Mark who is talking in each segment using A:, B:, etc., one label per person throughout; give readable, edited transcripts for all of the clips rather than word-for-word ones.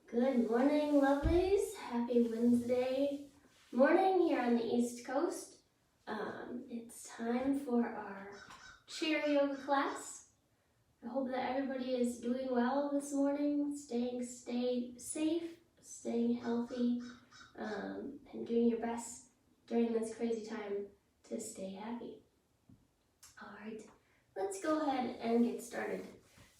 A: Good morning, lovelies. Happy Wednesday morning here on the East Coast. It's time for our chair yoga class. I hope that everybody is doing well this morning, staying safe, staying healthy, and doing your best during this crazy time to stay happy. All right, let's go ahead and get started.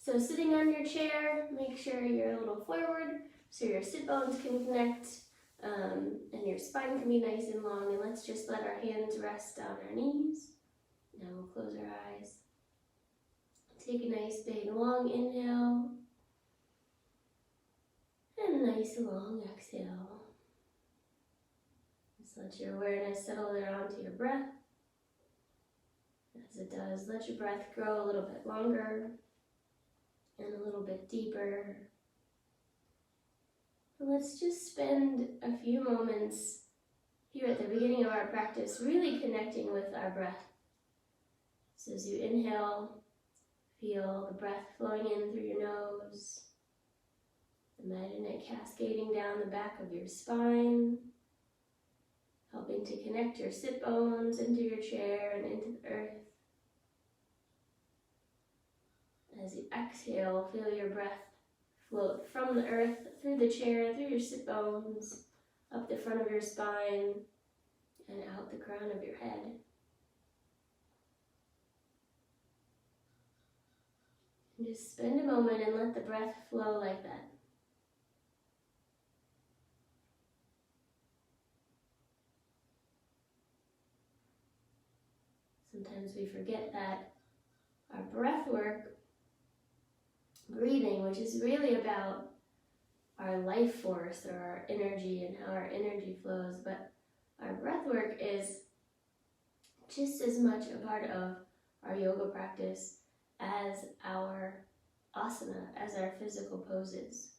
A: So sitting on your chair, make sure you're a little forward so your sit bones can connect and your spine can be nice and long. And let's just let our hands rest on our knees. Now we'll close our eyes. Take a nice big long inhale and a nice long exhale. Just let your awareness settle down to your breath. As it does, let your breath grow a little bit longer and a little bit deeper. Let's just spend a few moments here at the beginning of our practice really connecting with our breath. So as you inhale, feel the breath flowing in through your nose. Imagine it cascading down the back of your spine, helping to connect your sit bones into your chair and into the earth. As you exhale, feel your breath float from the earth, through the chair, through your sit bones, up the front of your spine, and out the crown of your head. And just spend a moment and let the breath flow like that. Sometimes we forget that our breath work, breathing, which is really about our life force or our energy and how our energy flows, but our breath work is just as much a part of our yoga practice as our asana, as our physical poses.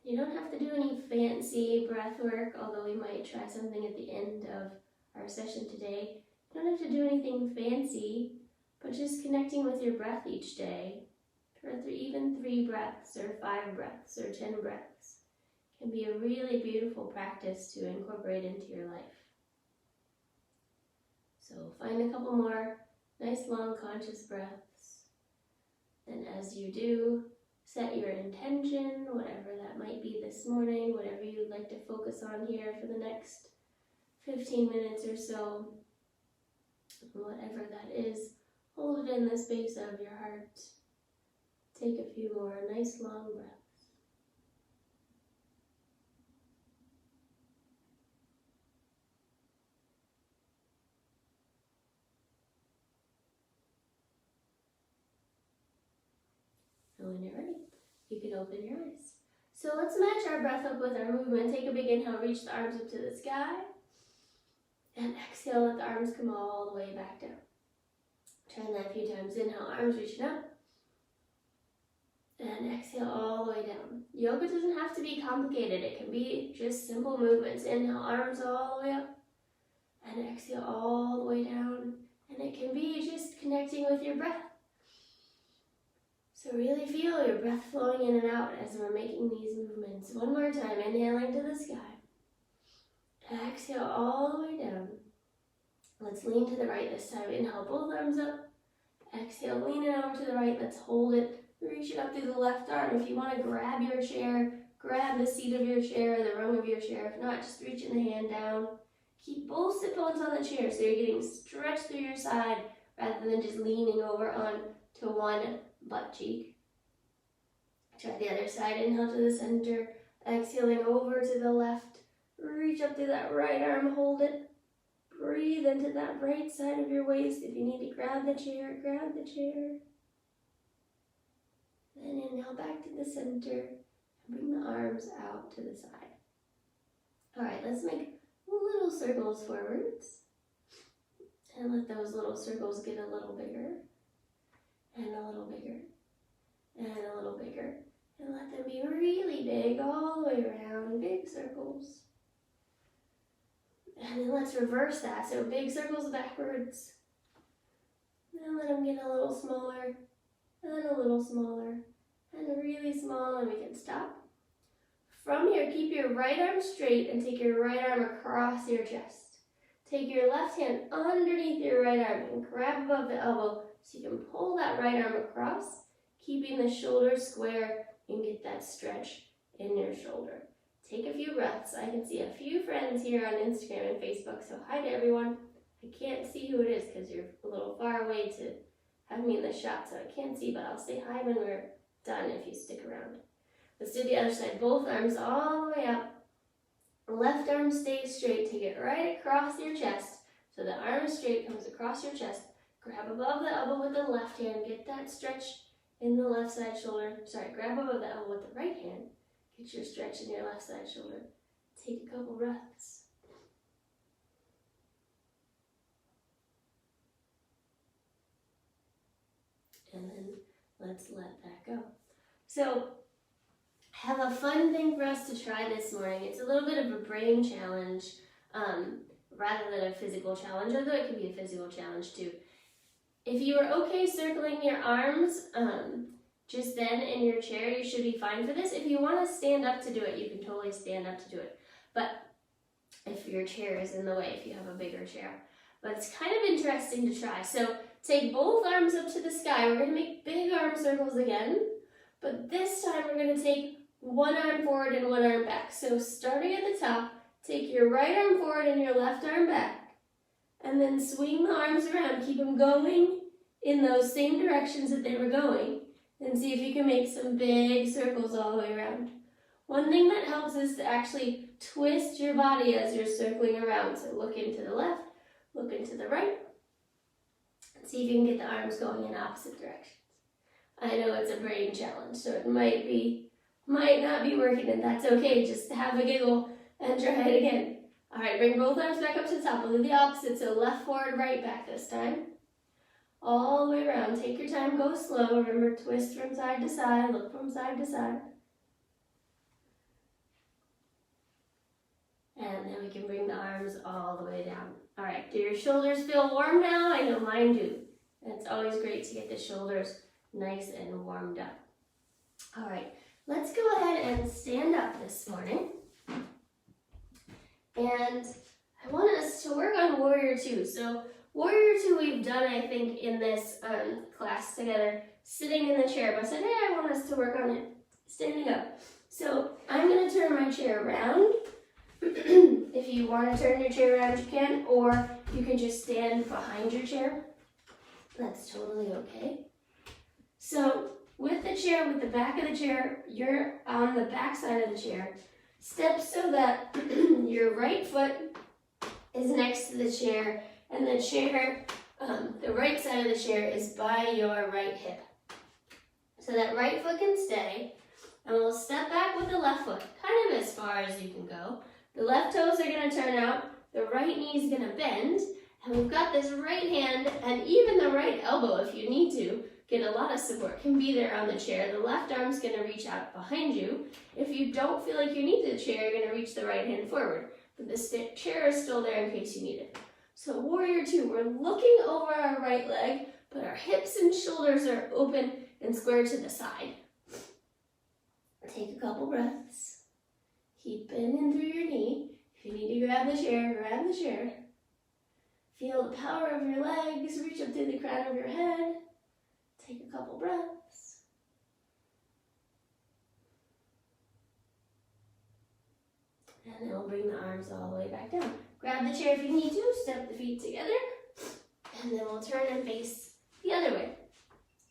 A: You don't have to do any fancy breath work, although we might try something at the end of our session today. You don't have to do anything fancy, but just connecting with your breath each day for even 3 breaths or 5 breaths or 10 breaths can be a really beautiful practice to incorporate into your life. So find a couple more nice long conscious breaths. And as you do, set your intention, whatever that might be this morning, whatever you'd like to focus on here for the next 15 minutes or so, whatever that is. Hold it in the space of your heart. Take a few more nice long breaths. And when you're ready, you can open your eyes. So let's match our breath up with our movement. Take a big inhale, reach the arms up to the sky. And exhale, let the arms come all the way back down. Try that a few times. Inhale, arms reaching up. And exhale all the way down. Yoga doesn't have to be complicated. It can be just simple movements. Inhale, arms all the way up. And exhale all the way down. And it can be just connecting with your breath. So really feel your breath flowing in and out as we're making these movements. One more time, inhaling to the sky. Exhale all the way down. Let's lean to the right this time. Inhale, both arms up. Exhale, lean it over to the right. Let's hold it. Reach it up through the left arm. If you want to grab your chair, grab the seat of your chair, the rung of your chair. If not, just reaching the hand down. Keep both sit bones on the chair so you're getting stretched through your side rather than just leaning over on to one butt cheek. Try the other side. Inhale to the center. Exhaling over to the left. Reach up through that right arm. Hold it. Breathe into that right side of your waist. If you need to grab the chair, grab the chair. Then inhale back to the center and bring the arms out to the side. All right, let's make little circles forwards. And let those little circles get a little bigger. And a little bigger. And a little bigger. And let them be really big all the way around. Big circles. And then let's reverse that. So big circles backwards. And let them get a little smaller. And then a little smaller. and really small, and we can stop. From here, keep your right arm straight and take your right arm across your chest. Take your left hand underneath your right arm and grab above the elbow so you can pull that right arm across, keeping the shoulders square and get that stretch in your shoulder. Take a few breaths. I can see a few friends here on Instagram and Facebook, so hi to everyone. I can't see who it is because you're a little far away to have me in the shot, so I can't see, but I'll say hi when we're done if you stick around. Let's do the other side. Both arms all the way up. Left arm stays straight. Take it right across your chest. So the arm is straight, comes across your chest. Grab above the elbow with the left hand. Get that stretch in the left side shoulder. Sorry, grab above the elbow with the right hand. Get your stretch in your left side shoulder. Take a couple breaths. And then let's let that go. So, have a fun thing for us to try this morning. It's a little bit of a brain challenge rather than a physical challenge, although it can be a physical challenge too. If you are okay circling your arms just then in your chair, you should be fine for this. If you want to stand up to do it, you can totally stand up to do it. But if your chair is in the way, if you have a bigger chair. But it's kind of interesting to try. So take both arms up to the sky. We're going to make big arm circles again. But this time we're going to take one arm forward and one arm back. So starting at the top, take your right arm forward and your left arm back. And then swing the arms around. Keep them going in those same directions that they were going. And see if you can make some big circles all the way around. One thing that helps is to actually twist your body as you're circling around. So look into the left, look into the right. And see if you can get the arms going in opposite directions. I know it's a brain challenge, so it might not be working, and that's okay. Just have a giggle and try it again. All right, bring both arms back up to the top. We'll do the opposite, so left forward, right back this time. All the way around. Take your time, go slow. Remember, twist from side to side, look from side to side. And then we can bring the arms all the way down. All right, do your shoulders feel warm now? I know mine do. And it's always great to get the shoulders nice and warmed up. All right, let's go ahead and stand up this morning. And I want us to work on Warrior Two. So Warrior Two we've done, I think, in this class together, sitting in the chair. But I said, hey, I want us to work on it standing up. So I'm going to turn my chair around. If you want to turn your chair around, you can, or you can just stand behind your chair. That's totally okay. So with the chair, with the back of the chair, you're on the back side of the chair. Step so that your right foot is next to the chair, and the chair, the right side of the chair is by your right hip. So that right foot can stay, and we'll step back with the left foot, kind of as far as you can go. The left toes are going to turn out, the right knee is going to bend, and we've got this right hand, and even the right elbow, if you need to, get a lot of support, can be there on the chair. The left arm's going to reach out behind you. If you don't feel like you need the chair, you're going to reach the right hand forward. But the chair is still there in case you need it. So Warrior Two, we're looking over our right leg, but our hips and shoulders are open and square to the side. Take a couple breaths. Keep bending through your knee. If you need to grab the chair, grab the chair. Feel the power of your legs, reach up through the crown of your head. Take a couple breaths. And then we'll bring the arms all the way back down. Grab the chair if you need to, step the feet together, and then we'll turn and face the other way.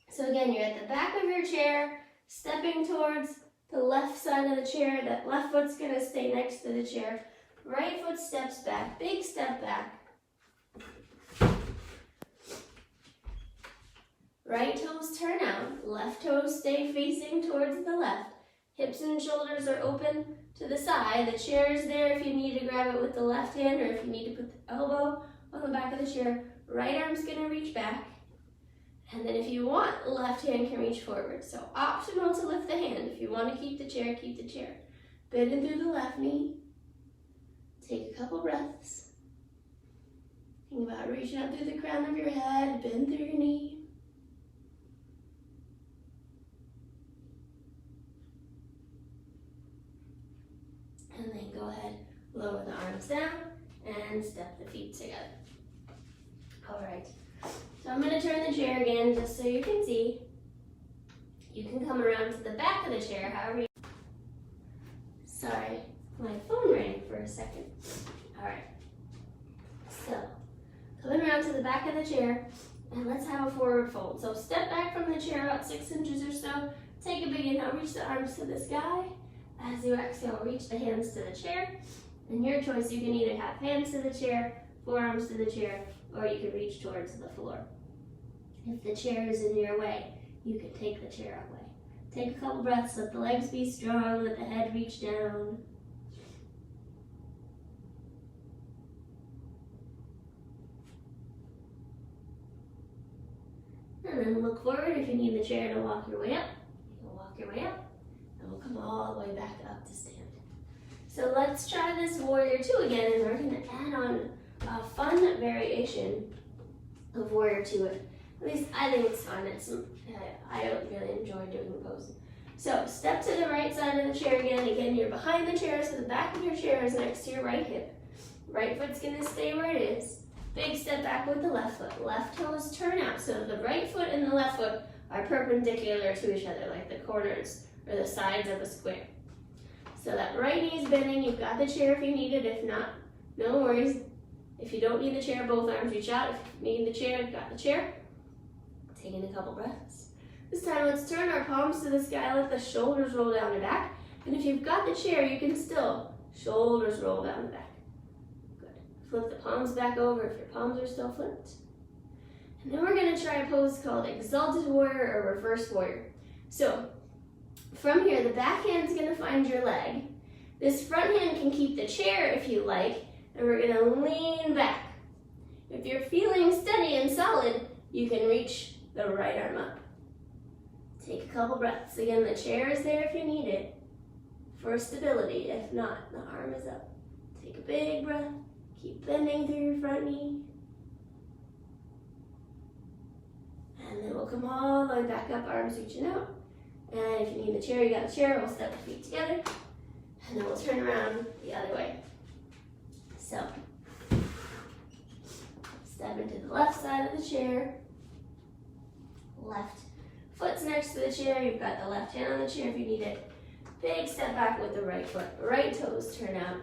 A: So again, you're at the back of your chair, stepping towards the left side of the chair. That left foot's gonna stay next to the chair. Right foot steps back, big step back. Right toes turn out, left toes stay facing towards the left. Hips and shoulders are open to the side. The chair is there if you need to grab it with the left hand, or if you need to put the elbow on the back of the chair. Right arm's gonna reach back. And then if you want, left hand can reach forward. So optional to lift the hand. If you want to keep the chair, keep the chair. Bending through the left knee. Take a couple breaths. Think about reaching out through the crown of your head, bend through your knee. and step the feet together. All right, so I'm going to turn the chair again just so you can see. You can come around to the back of the chair, however you... Sorry, my phone rang for a second. All right, so coming around to the back of the chair, and let's have a forward fold. So step back from the chair about 6 inches or so. Take a big inhale, reach the arms to the sky. As you exhale, reach the hands to the chair. And your choice, you can either have hands to the chair, forearms to the chair, or you can reach towards the floor. If the chair is in your way, you can take the chair away. Take a couple breaths, let the legs be strong, let the head reach down. And then look forward. If you need the chair to walk your way up, you can walk your way up. And we'll come all the way back up to stand. So let's try this Warrior 2 again, and we're going to add on a fun variation of Warrior 2. At least I think it's fun. I don't really enjoy doing the pose. So step to the right side of the chair again. Again, you're behind the chair, so the back of your chair is next to your right hip. Right foot's going to stay where it is. Big step back with the left foot. Left toes turn out, so the right foot and the left foot are perpendicular to each other, like the corners or the sides of a square. So that right knee is bending. You've got the chair if you need it. If not, no worries. If you don't need the chair, both arms reach out. If you need the chair, you've got the chair. Taking a couple breaths. This time, let's turn our palms to the sky. Let the shoulders roll down the back. And if you've got the chair, you can still shoulders roll down the back. Good. Flip the palms back over if your palms are still flipped. And then we're going to try a pose called Exalted Warrior or Reverse Warrior. So, from here, the back hand's going to find your leg. This front hand can keep the chair if you like, and we're going to lean back. If you're feeling steady and solid, you can reach the right arm up. Take a couple breaths. Again, the chair is there if you need it for stability. If not, the arm is up. Take a big breath. Keep bending through your front knee. And then we'll come all the way back up, arms reaching out. And if you need the chair, you got the chair. We'll step the feet together. And then we'll turn around the other way. So, step into the left side of the chair. Left foot's next to the chair. You've got the left hand on the chair if you need it. Big step back with the right foot. Right toes turn out.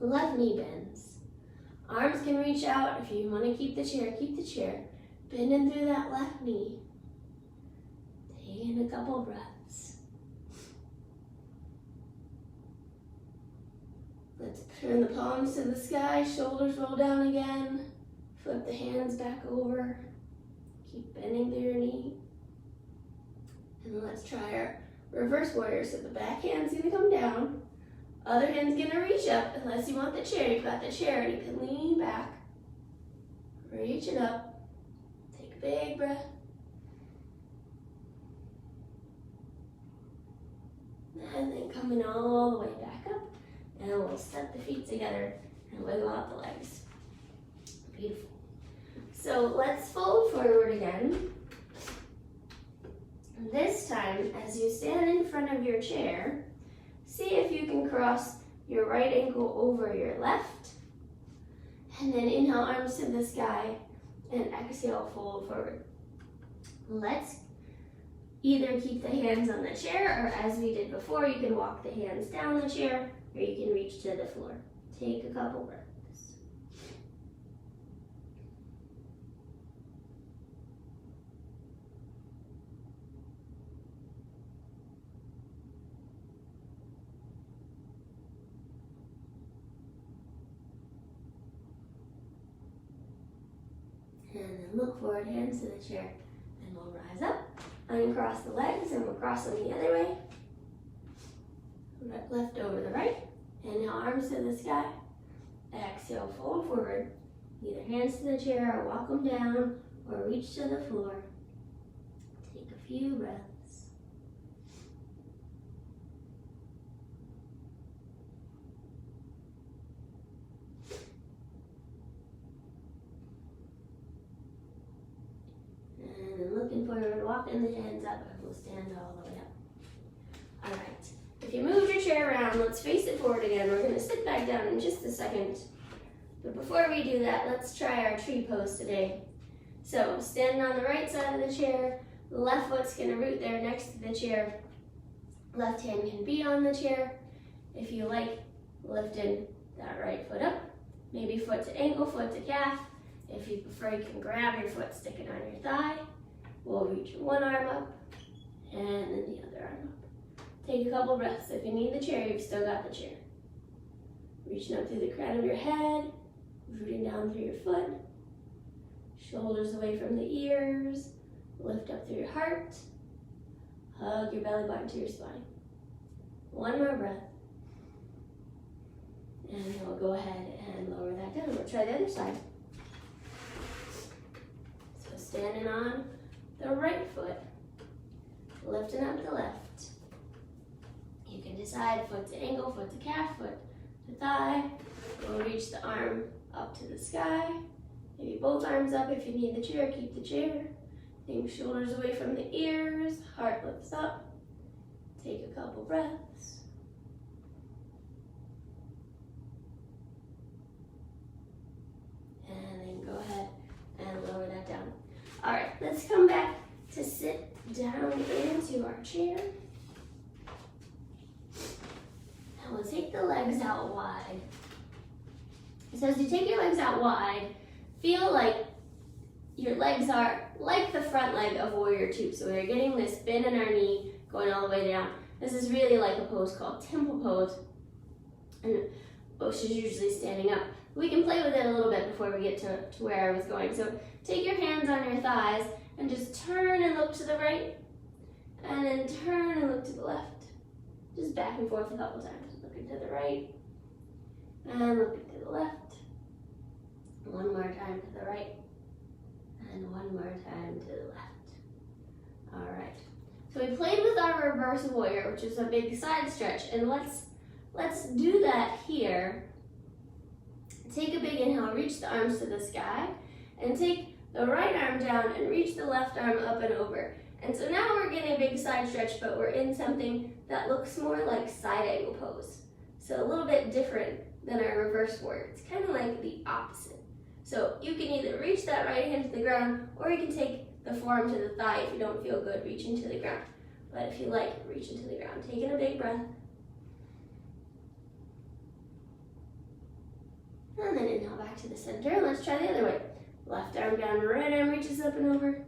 A: Left knee bends. Arms can reach out. If you want to keep the chair, keep the chair. Bending through that left knee. Taking a couple breaths. Let's turn the palms to the sky. Shoulders roll down again. Flip the hands back over. Keep bending through your knee. And let's try our reverse warrior. So the back hand's going to come down. Other hand's going to reach up. Unless you want the chair, you've got the chair and you can lean back. Reach it up. Take a big breath. And then coming all the way back up. And we'll step the feet together and wiggle out the legs. Beautiful. So let's fold forward again. And this time, as you stand in front of your chair, see if you can cross your right ankle over your left. And then inhale, arms to the sky, and exhale, fold forward. Let's either keep the hands on the chair, or as we did before, you can walk the hands down the chair, or you can reach to the floor. Take a couple breaths. And then look forward, hands to the chair, and we'll rise up. Uncross the legs, and we'll cross them the other way. Left over the right. Inhale, arms to the sky. Exhale, fold forward. Either hands to the chair, or walk them down, or reach to the floor. Take a few breaths. And then looking forward, walking the hands up, and we'll stand all the way up. All right. If you move your chair around, let's face it forward again. We're going to sit back down in just a second. But before we do that, let's try our tree pose today. So, standing on the right side of the chair, the left foot's gonna root there next to the chair. Left hand can be on the chair. If you like, lifting that right foot up. Maybe foot to ankle, foot to calf. If you prefer, you can grab your foot, stick it on your thigh. We'll reach one arm up, and then the other arm up. Take a couple breaths. If you need the chair, you've still got the chair. Reaching up through the crown of your head, rooting down through your foot. Shoulders away from the ears. Lift up through your heart. Hug your belly button to your spine. One more breath. And then we'll go ahead and lower that down. We'll try the other side. So standing on the right foot, lifting up the left. You can decide foot to ankle, foot to calf, foot to thigh. We'll reach the arm up to the sky. Maybe both arms up if you need the chair, keep the chair. Think shoulders away from the ears, heart lifts up. Take a couple breaths. And then go ahead and lower that down. All right, let's come back to sit down into our chair. And we'll take the legs out wide. So as you take your legs out wide, feel like your legs are like the front leg of Warrior Two. So we're getting this bend in our knee going all the way down. This is really like a pose called temple pose. And which is usually standing up. We can play with it a little bit before we get to where I was going. So take your hands on your thighs and just turn and look to the right. And then turn and look to the left. Just back and forth a couple times. Looking to the right. And looking to the left. One more time to the right. And one more time to the left. All right. So we played with our reverse warrior, which is a big side stretch. And let's do that here. Take a big inhale, reach the arms to the sky, and take the right arm down and reach the left arm up and over. And so now we're getting a big side stretch, but we're in something that looks more like side angle pose. So a little bit different than our reverse warrior. It's kind of like the opposite. So you can either reach that right hand to the ground, or you can take the forearm to the thigh if you don't feel good reaching to the ground. But if you like, reaching to the ground. Taking a big breath. And then inhale back to the center. Let's try the other way. Left arm down, right arm reaches up and over.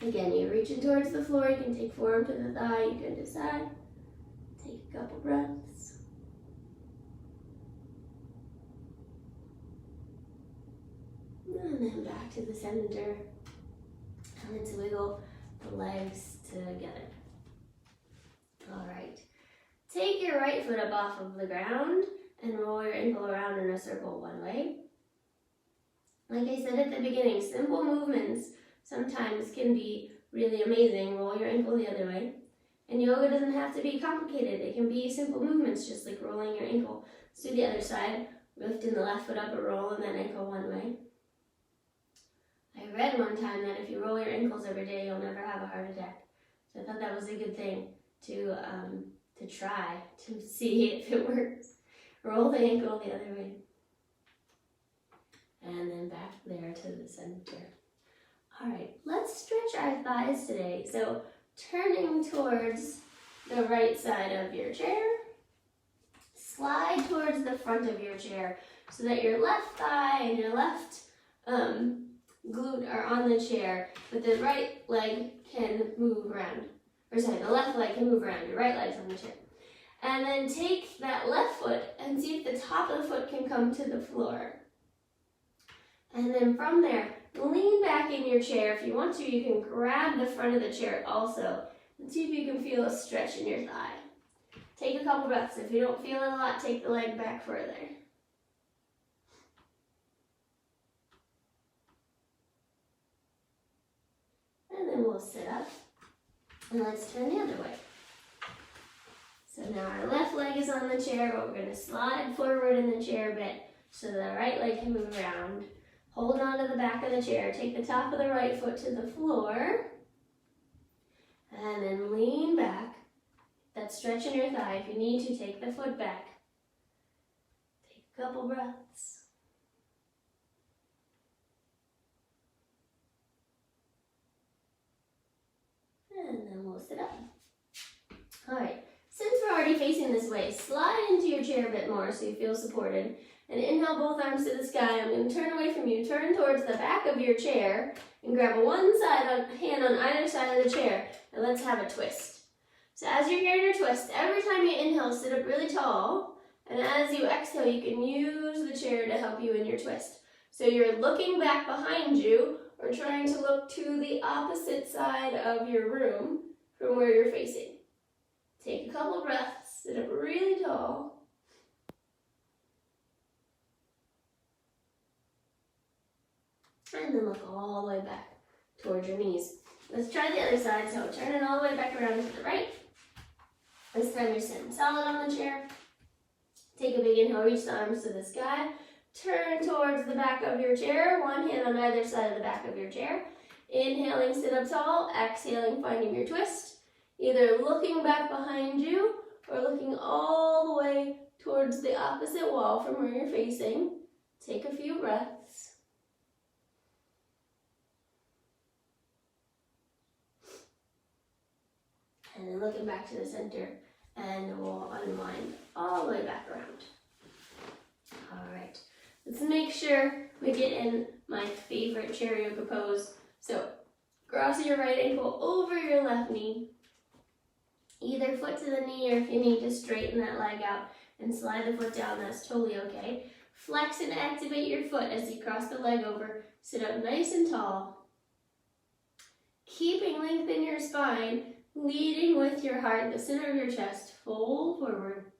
A: Again, you're reaching towards the floor. You can take forearm to the thigh. You can decide. Take a couple breaths. And then back to the center. And let's wiggle the legs together. All right. Take your right foot up off of the ground and roll your ankle around in a circle one way. Like I said at the beginning, simple movements sometimes can be really amazing. Roll your ankle the other way. And yoga doesn't have to be complicated. It can be simple movements, just like rolling your ankle. Let's do the other side. Lifting the left foot up a roll and then ankle one way. I read one time that if you roll your ankles every day, you'll never have a heart attack. So I thought that was a good thing to try to see if it works. Roll the ankle the other way. And then back there to the center. All right, let's stretch our thighs today. So turning towards the right side of your chair, slide towards the front of your chair so that your left thigh and your left glute are on the chair, but the right leg can move around. Or sorry, the left leg can move around, your right leg's on the chair. And then take that left foot and see if the top of the foot can come to the floor. And then from there, lean back in your chair. If you want to, you can grab the front of the chair also and see if you can feel a stretch in your thigh. Take a couple breaths. If you don't feel it a lot, take the leg back further. And then we'll sit up and let's turn the other way. So now our left leg is on the chair, but we're going to slide forward in the chair a bit so the right leg can move around. Hold on to the back of the chair. Take the top of the right foot to the floor. And then lean back. That stretch in your thigh. If you need to, take the foot back. Take a couple breaths. we'll sit up. All right, since we're already facing this way, slide into your chair a bit more so you feel supported. And inhale both arms to the sky. I'm going to turn away from you. Turn towards the back of your chair and grab hand on either side of the chair. And let's have a twist. So as you're here in your twist, every time you inhale, sit up really tall. And as you exhale, you can use the chair to help you in your twist. So you're looking back behind you or trying to look to the opposite side of your room from where you're facing. Take a couple breaths, sit up really tall. And then look all the way back towards your knees. Let's try the other side. So turn it all the way back around to the right. This time you're sitting solid on the chair. Take a big inhale, reach the arms to the sky. Turn towards the back of your chair. One hand on either side of the back of your chair. Inhaling, sit up tall. Exhaling, finding your twist. Either looking back behind you or looking all the way towards the opposite wall from where you're facing. Take a few breaths. And then looking back to the center, and we'll unwind all the way back around. All right, let's make sure we get in my favorite chair yoga pose. So cross your right ankle over your left knee, either foot to the knee, or if you need to straighten that leg out and slide the foot down, that's totally okay. Flex and activate your foot as you cross the leg over. Sit up nice and tall. Keeping length in your spine, leading with your heart, the center of your chest, fold forward.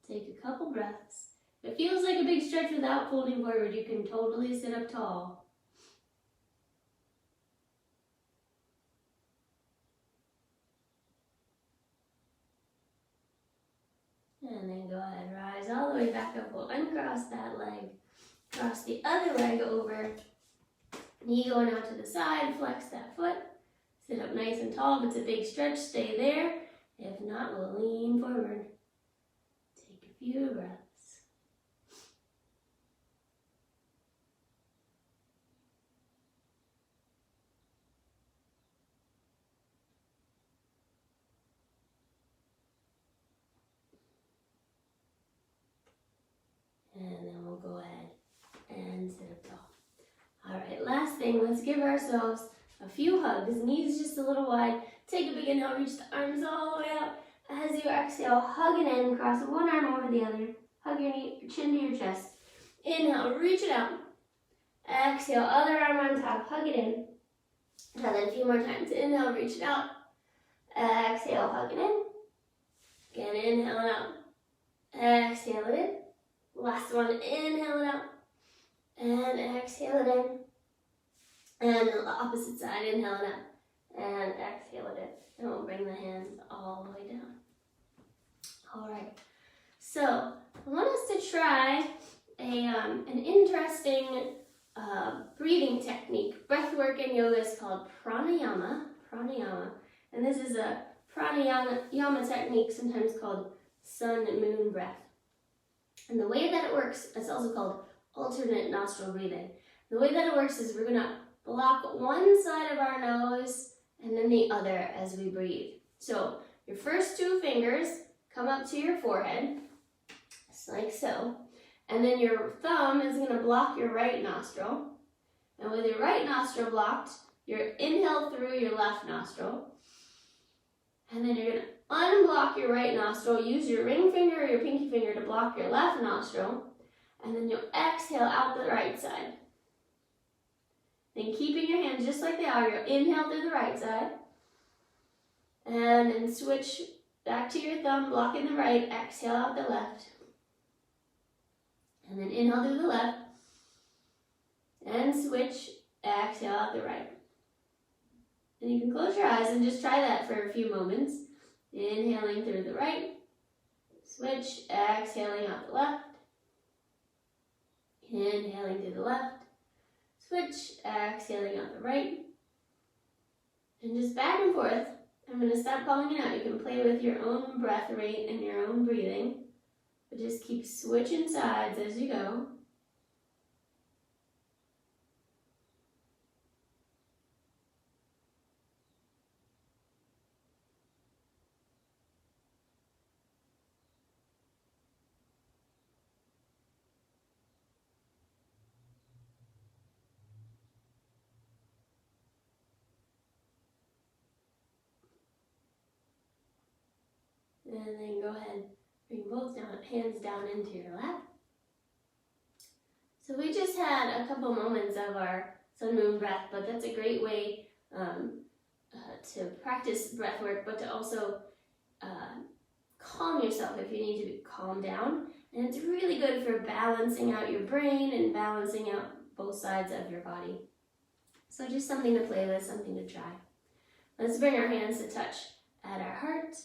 A: Take a couple breaths. If it feels like a big stretch without folding forward, you can totally sit up tall. And then go ahead, rise all the way back up. We'll uncross that leg. Cross the other leg over. Knee going out to the side, flex that foot. Sit up nice and tall. If it's a big stretch, stay there. If not, we'll lean forward. Take a few breaths. And then we'll go ahead and sit up tall. All right, last thing, let's give ourselves a few hugs. Knees just a little wide. Take a big inhale, reach the arms all the way up. As you exhale, hug it in, cross one arm over the other. Hug your chin to your chest. Inhale, reach it out. Exhale, other arm on top, hug it in. Try that a few more times. Inhale, reach it out. Exhale, hug it in. Again, inhale it out. Exhale it in. Last one, inhale it out. And exhale it in. And the opposite side, inhale it out. And exhale it in. And we'll bring the hands all the way down. All right. So I want us to try an interesting breathing technique. Breathwork in yoga is called pranayama. And this is a pranayama technique, sometimes called sun and moon breath. And the way that it works, it's also called alternate nostril breathing. The way that it works is we're going to block one side of our nose and then the other as we breathe. So your first two fingers come up to your forehead, just like so. And then your thumb is going to block your right nostril. And with your right nostril blocked, you're inhale through your left nostril. And then you're going to unblock your right nostril. Use your ring finger or your pinky finger to block your left nostril. And then you'll exhale out the right side. Then keeping your hands just like they are, you'll inhale through the right side. And then switch back to your thumb, blocking the right, exhale out the left. And then inhale through the left. And switch, exhale out the right. And you can close your eyes and just try that for a few moments. Inhaling through the right. Switch, exhaling out the left. Inhaling through the left. Switch, exhaling out the right. And just back and forth. I'm going to stop calling it out. You can play with your own breath rate and your own breathing. But just keep switching sides as you go. And then go ahead, bring both hands down into your lap. So we just had a couple moments of our sun moon breath, but that's a great way to practice breath work, but to also calm yourself if you need to calm down. And it's really good for balancing out your brain and balancing out both sides of your body. So just something to play with, something to try. Let's bring our hands to touch at our heart.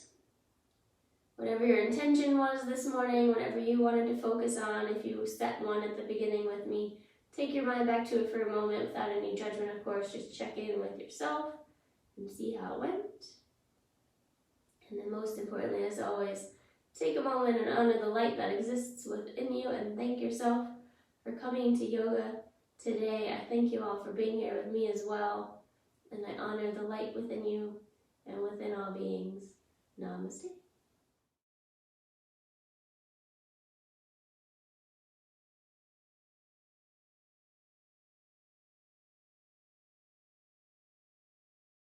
A: Whatever your intention was this morning, whatever you wanted to focus on, if you set one at the beginning with me, take your mind back to it for a moment without any judgment, of course. Just check in with yourself and see how it went. And then most importantly, as always, take a moment and honor the light that exists within you and thank yourself for coming to yoga today. I thank you all for being here with me as well. And I honor the light within you and within all beings. Namaste.